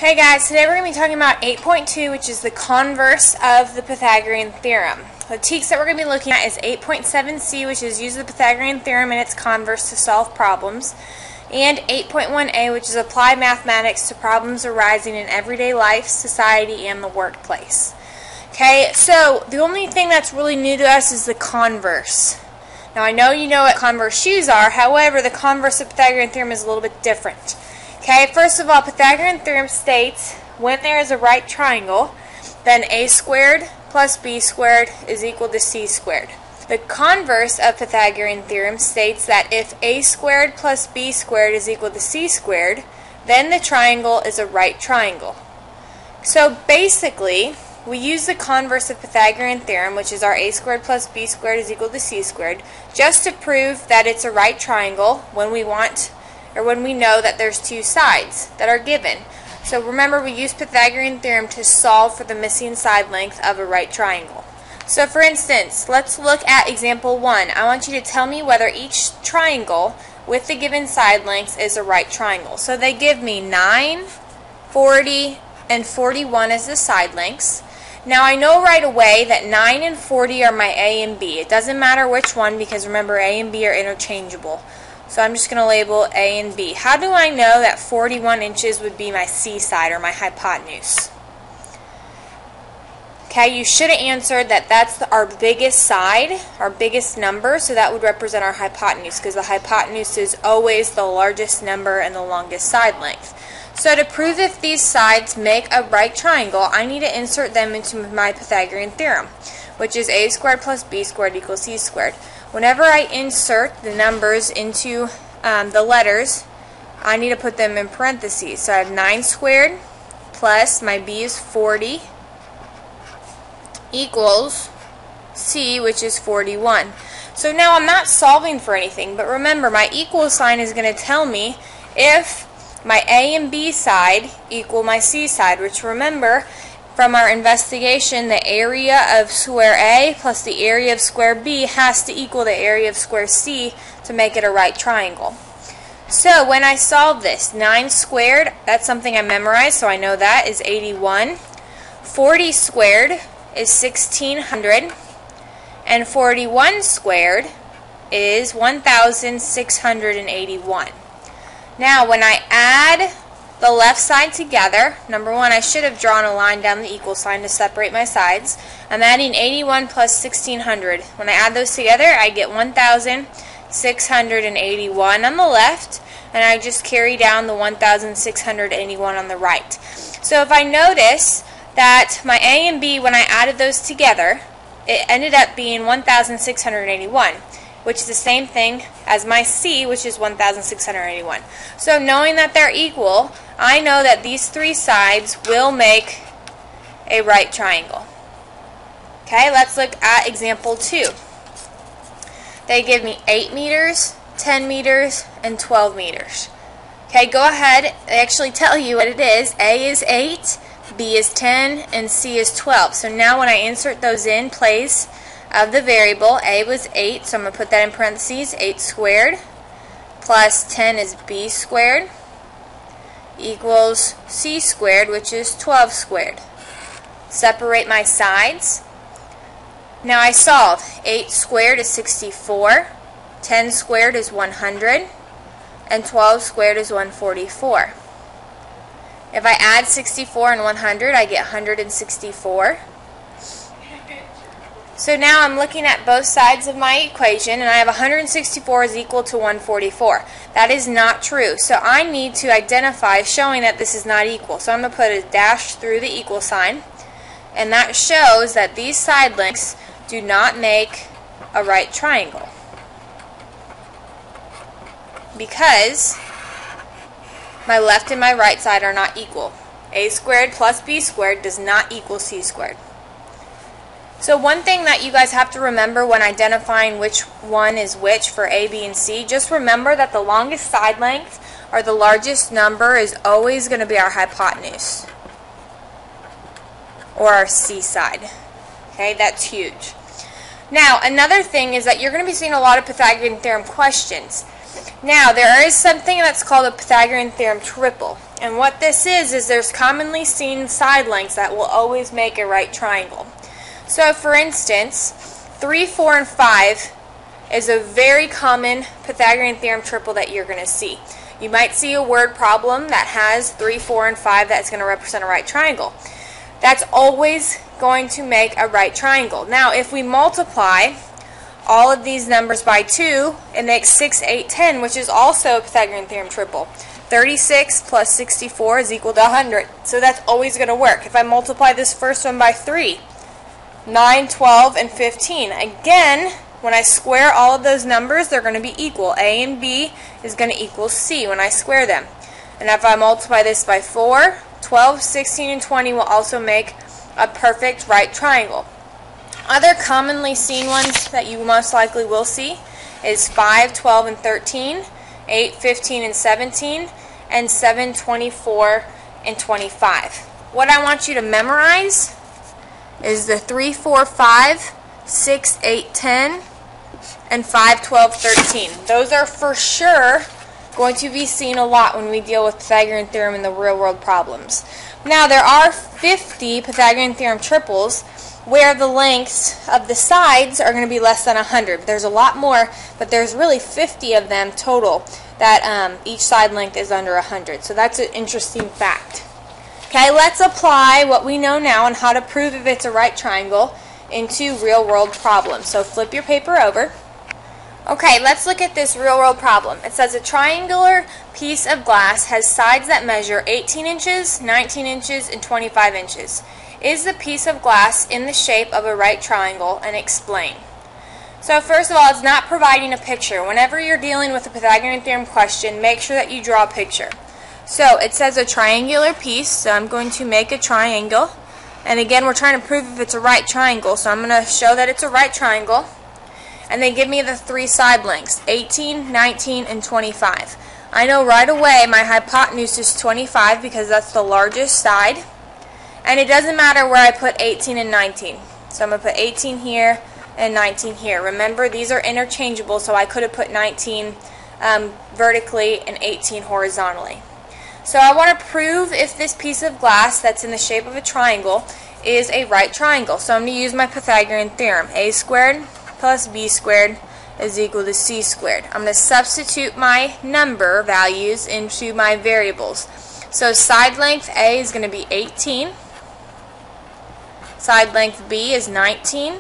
Hey guys, today we're going to be talking about 8.2, which is the converse of the Pythagorean theorem. The text that we're going to be looking at is 8.7c, which is use the Pythagorean theorem and its converse to solve problems, and 8.1a, which is apply mathematics to problems arising in everyday life, society, and the workplace. Okay, so the only thing that's really new to us is the converse. Now I know you know what converse shoes are, however the converse of the Pythagorean theorem is a little bit different. Okay, first of all, Pythagorean theorem states when there is a right triangle, then a squared plus b squared is equal to c squared. The converse of Pythagorean theorem states that if a squared plus b squared is equal to c squared, then the triangle is a right triangle. So basically, we use the converse of Pythagorean theorem, which is our a squared plus b squared is equal to c squared, just to prove that it's a right triangle when we want when we know that there's two sides that are given. So remember, we use Pythagorean theorem to solve for the missing side length of a right triangle. So for instance, let's look at example 1. I want you to tell me whether each triangle with the given side lengths is a right triangle. So they give me 9, 40, and 41 as the side lengths. Now I know right away that 9 and 40 are my A and B. It doesn't matter which one because remember A and B are interchangeable. So I'm just going to label A and B. How do I know that 41 inches would be my C side or my hypotenuse? Okay, you should have answered that that's our biggest side, our biggest number, so that would represent our hypotenuse because the hypotenuse is always the largest number and the longest side length. So to prove if these sides make a right triangle, I need to insert them into my Pythagorean theorem, which is a squared plus b squared equals c squared. Whenever I insert the numbers into the letters, I need to put them in parentheses. So I have 9 squared plus my b is 40 equals c, which is 41. So now I'm not solving for anything, but remember my equal sign is going to tell me if my A and B side equal my C side, which remember from our investigation the area of square A plus the area of square B has to equal the area of square C to make it a right triangle. So when I solve this, 9 squared, that's something I memorized, so I know that is 81. 40 squared is 1600, and 41 squared is 1681. Now when I add the left side together, number one, I should have drawn a line down the equal sign to separate my sides. I'm adding 81 plus 1600. When I add those together, I get 1681 on the left, and I just carry down the 1681 on the right. So if I notice that my A and B, when I added those together, it ended up being 1681. which is the same thing as my C, which is 1681. So knowing that they're equal, I know that these three sides will make a right triangle. Okay, let's look at example 2. They give me 8 meters, 10 meters, and 12 meters. Okay, go ahead. They actually tell you what it is. A is 8, B is 10, and C is 12. So now when I insert those in place of the variable, A was 8, so I'm going to put that in parentheses, 8 squared plus 10 is B squared equals C squared, which is 12 squared. Separate my sides. Now I solve. 8 squared is 64, 10 squared is 100, and 12 squared is 144. If I add 64 and 100, I get 164. So now I'm looking at both sides of my equation, and I have 164 is equal to 144. That is not true. So I need to identify showing that this is not equal. So I'm going to put a dash through the equal sign, and that shows that these side lengths do not make a right triangle because my left and my right side are not equal. A squared plus B squared does not equal C squared. So one thing that you guys have to remember when identifying which one is which for A, B, and C, just remember that the longest side length or the largest number is always going to be our hypotenuse or our C side. Okay, that's huge. Now, another thing is that you're going to be seeing a lot of Pythagorean theorem questions. Now, there is something that's called a Pythagorean theorem triple. And what this is there's commonly seen side lengths that will always make a right triangle. So, for instance, 3, 4, and 5 is a very common Pythagorean theorem triple that you're going to see. You might see a word problem that has 3, 4, and 5 that's going to represent a right triangle. That's always going to make a right triangle. Now, if we multiply all of these numbers by 2, it makes 6, 8, 10, which is also a Pythagorean theorem triple. 36 plus 64 is equal to 100. So that's always going to work. If I multiply this first one by 3, 9, 12, and 15. Again, when I square all of those numbers, they're going to be equal. A and B is going to equal C when I square them. And if I multiply this by 4, 12, 16, and 20 will also make a perfect right triangle. Other commonly seen ones that you most likely will see is 5, 12, and 13, 8, 15, and 17, and 7, 24, and 25. What I want you to memorize is the 3, 4, 5, 6, 8, 10, and 5, 12, 13. Those are for sure going to be seen a lot when we deal with Pythagorean theorem in the real world problems. Now, there are 50 Pythagorean theorem triples where the lengths of the sides are going to be less than 100. There's a lot more, but there's really 50 of them total that each side length is under 100. So that's an interesting fact. Okay, let's apply what we know now on how to prove if it's a right triangle into real world problems. So flip your paper over. Okay, let's look at this real world problem. It says a triangular piece of glass has sides that measure 18 inches, 19 inches, and 25 inches. Is the piece of glass in the shape of a right triangle, and explain. So first of all, it's not providing a picture. Whenever you're dealing with a Pythagorean theorem question, make sure that you draw a picture. So it says a triangular piece, so I'm going to make a triangle. And again, we're trying to prove if it's a right triangle, so I'm going to show that it's a right triangle. And they give me the 3 side lengths, 18, 19, and 25. I know right away my hypotenuse is 25 because that's the largest side. And it doesn't matter where I put 18 and 19. So I'm going to put 18 here and 19 here. Remember, these are interchangeable, so I could have put 19 vertically and 18 horizontally. So I want to prove if this piece of glass that's in the shape of a triangle is a right triangle. So I'm going to use my Pythagorean theorem. A squared plus B squared is equal to C squared. I'm going to substitute my number values into my variables. So side length A is going to be 18. Side length B is 19.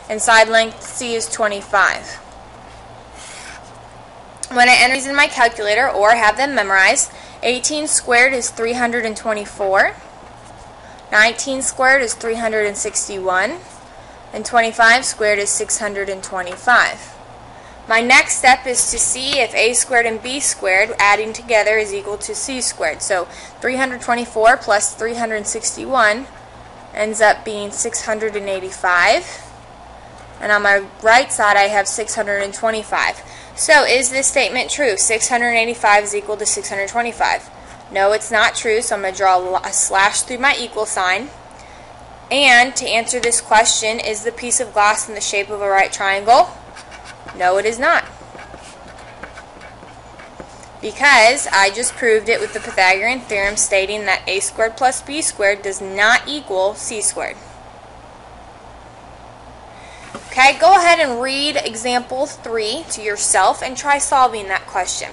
And side length C is 25. When I enter these in my calculator or have them memorized, 18 squared is 324. 19 squared is 361. And 25 squared is 625. My next step is to see if A squared and B squared adding together is equal to C squared. So 324 plus 361 ends up being 685. And on my right side I have 625. So is this statement true? 685 is equal to 625. No, it's not true, so I'm going to draw a slash through my equal sign. And to answer this question, is the piece of glass in the shape of a right triangle? No, it is not. Because I just proved it with the Pythagorean theorem stating that A squared plus B squared does not equal C squared. Okay, go ahead and read example 3 to yourself and try solving that question.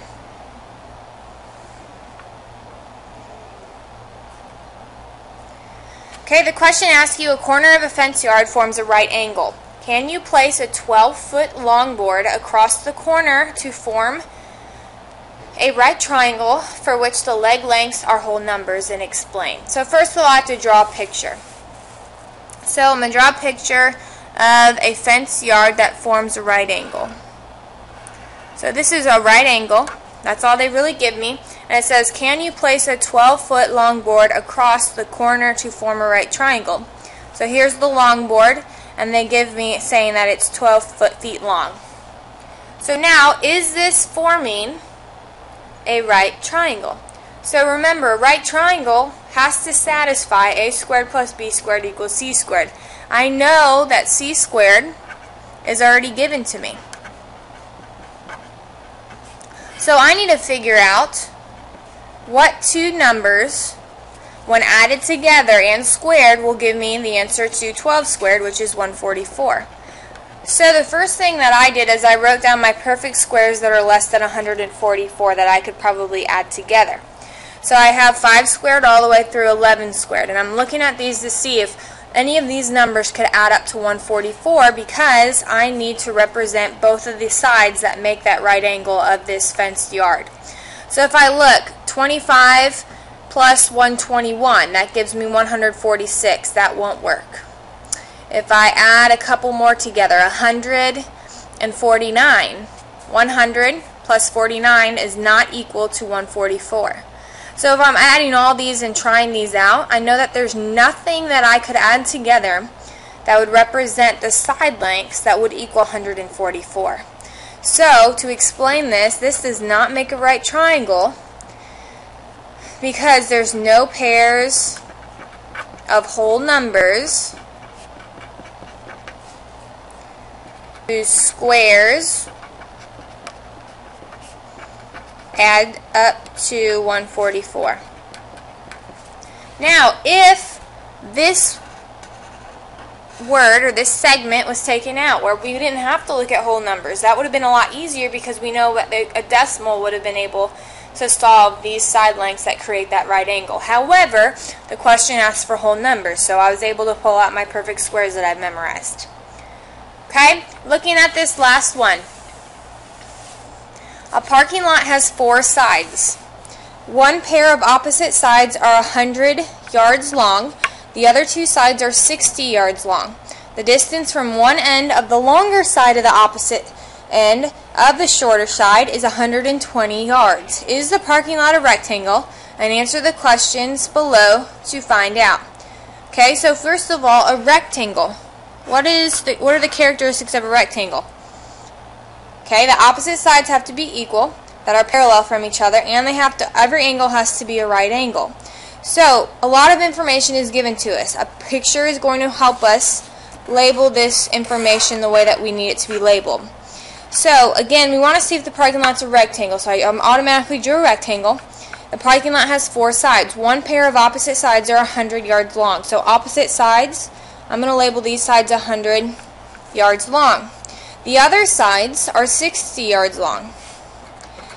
Okay, the question asks you a corner of a fence yard forms a right angle. Can you place a 12-foot longboard across the corner to form a right triangle for which the leg lengths are whole numbers, and explain? So first of all, I have to draw a picture. So I'm going to draw a picture of a fence yard that forms a right angle. So this is a right angle. That's all they really give me. And it says, can you place a 12-foot longboard across the corner to form a right triangle? So here's the longboard, and they give me saying that it's 12 feet long. So now, is this forming a right triangle? So remember, a right triangle has to satisfy A squared plus B squared equals C squared. I know that C squared is already given to me. So I need to figure out what two numbers, when added together and squared, will give me the answer to 12 squared, which is 144. So the first thing that I did is I wrote down my perfect squares that are less than 144 that I could probably add together. So I have 5 squared all the way through 11 squared, and I'm looking at these to see if any of these numbers could add up to 144, because I need to represent both of the sides that make that right angle of this fenced yard. So if I look, 25 plus 121, that gives me 146. That won't work. If I add a couple more together, 149, 100 plus 49 is not equal to 144. So if I'm adding all these and trying these out, I know that there's nothing that I could add together that would represent the side lengths that would equal 144. So to explain this does not make a right triangle, because there's no pairs of whole numbers whose squares add up to 144. Now, if this word or this segment was taken out, where we didn't have to look at whole numbers, that would have been a lot easier, because we know that a decimal would have been able to solve these side lengths that create that right angle. However, the question asks for whole numbers, so I was able to pull out my perfect squares that I've memorized. Okay, looking at this last one. A parking lot has 4 sides. One pair of opposite sides are 100 yards long. The other 2 sides are 60 yards long. The distance from one end of the longer side of the opposite end of the shorter side is 120 yards. Is the parking lot a rectangle? And answer the questions below to find out. Okay, so first of all, a rectangle. What are the characteristics of a rectangle? Okay, the opposite sides have to be equal, that are parallel from each other, and every angle has to be a right angle. So, a lot of information is given to us. A picture is going to help us label this information the way that we need it to be labeled. So, again, we want to see if the parking lot's a rectangle. So I automatically drew a rectangle. The parking lot has 4 sides. One pair of opposite sides are 100 yards long. So opposite sides, I'm going to label these sides 100 yards long. The other sides are 60 yards long.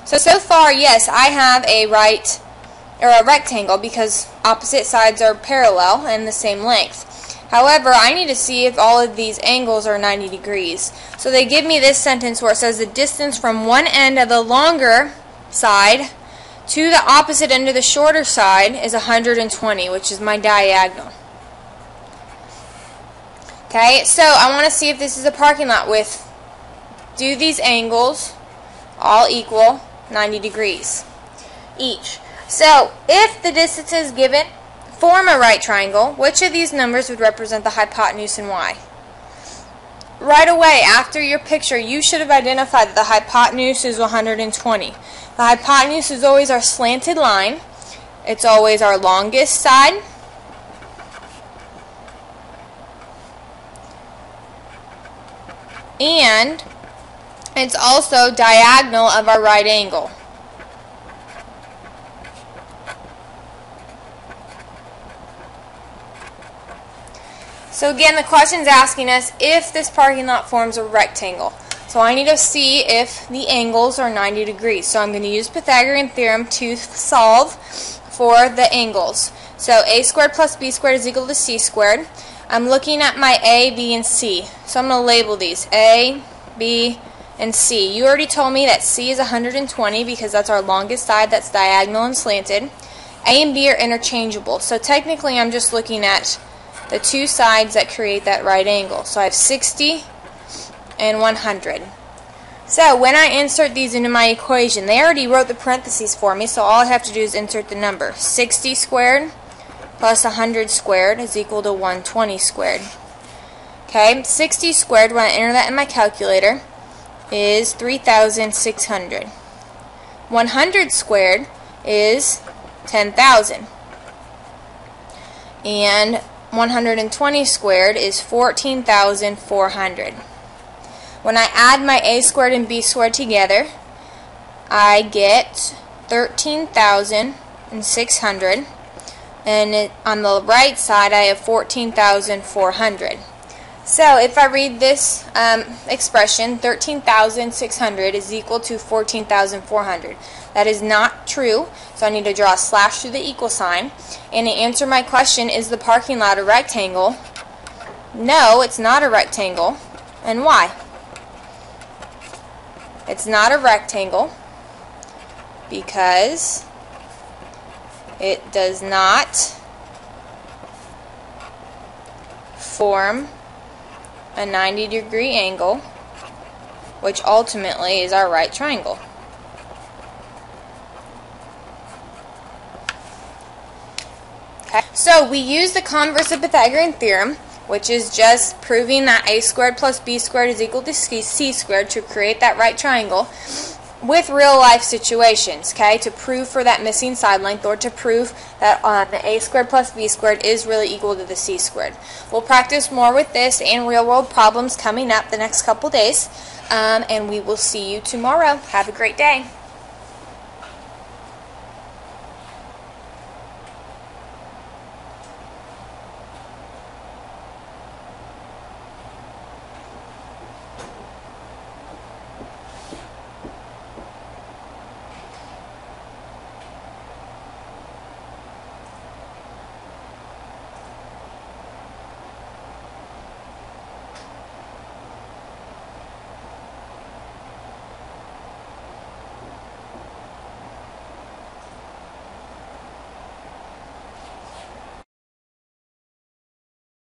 So far, yes, I have a rectangle, because opposite sides are parallel and the same length. However, I need to see if all of these angles are 90 degrees. So they give me this sentence where it says the distance from one end of the longer side to the opposite end of the shorter side is 120, which is my diagonal. Okay, so I want to see if this is a parking lot with, do these angles all equal 90 degrees each? So if the distances given form a right triangle, which of these numbers would represent the hypotenuse and why? Right away, after your picture, you should have identified that the hypotenuse is 120. The hypotenuse is always our slanted line. It's always our longest side. And it's also diagonal of our right angle. So again, the question's asking us if this parking lot forms a rectangle. So I need to see if the angles are 90 degrees. So I'm going to use Pythagorean theorem to solve for the angles. So a squared plus b squared is equal to c squared. I'm looking at my a, b, and c. So I'm going to label these a, b, and c. You already told me that c is 120 because that's our longest side that's diagonal and slanted. A and b are interchangeable. So technically I'm just looking at the 2 sides that create that right angle. So I have 60 and 100. So when I insert these into my equation, they already wrote the parentheses for me, so all I have to do is insert the number. 60 squared plus 100 squared is equal to 120 squared. Okay, 60 squared, when I enter that in my calculator, is 3,600. 100 squared is 10,000. And 120 squared is 14,400. When I add my a squared and b squared together, I get 13,600, and on the right side I have 14,400. So if I read this expression, 13,600 is equal to 14,400. That is not true, so I need to draw a slash through the equal sign. And to answer my question, is the parking lot a rectangle? No, it's not a rectangle. And why? It's not a rectangle because it does not form a 90-degree angle, which ultimately is our right triangle. Okay. So we use the converse of Pythagorean theorem, which is just proving that a squared plus b squared is equal to c squared to create that right triangle with real life situations, okay, to prove for that missing side length, or to prove that the a squared plus b squared is really equal to the c squared. We'll practice more with this and real world problems coming up the next couple days, and we will see you tomorrow. Have a great day.